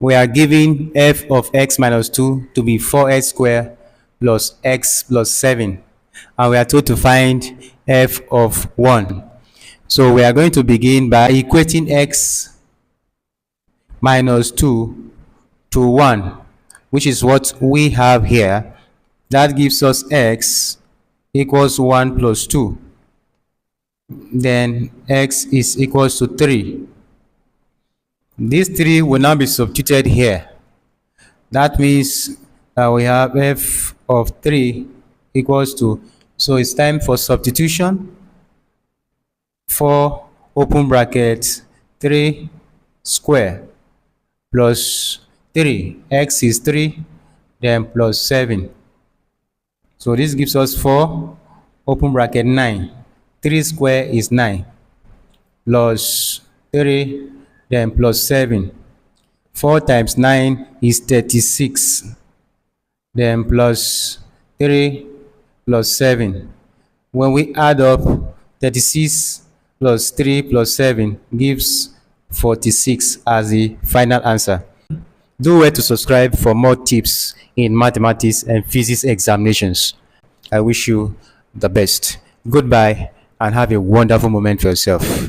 we are given f of x minus 2 to be 4x squared plus x plus 7, and we are told to find f of 1. So we are going to begin by equating x minus 2 to 1, which is what we have here. That gives us x equals 1 plus 2. Then x is equals to 3. This 3 will now be substituted here. That means we have f of 3 equals to, so it's time for substitution. 4 open bracket 3 square plus 3, x is 3, then plus 7. So this gives us 4 open bracket 9, 3 square is 9, plus 3, then plus 7. 4 times 9 is 36, then plus 3 plus 7. When we add up, 36 plus 3 plus 7 gives 46 as the final answer. Do well to subscribe for more tips in mathematics and physics examinations. I wish you the best. Goodbye and have a wonderful moment for yourself.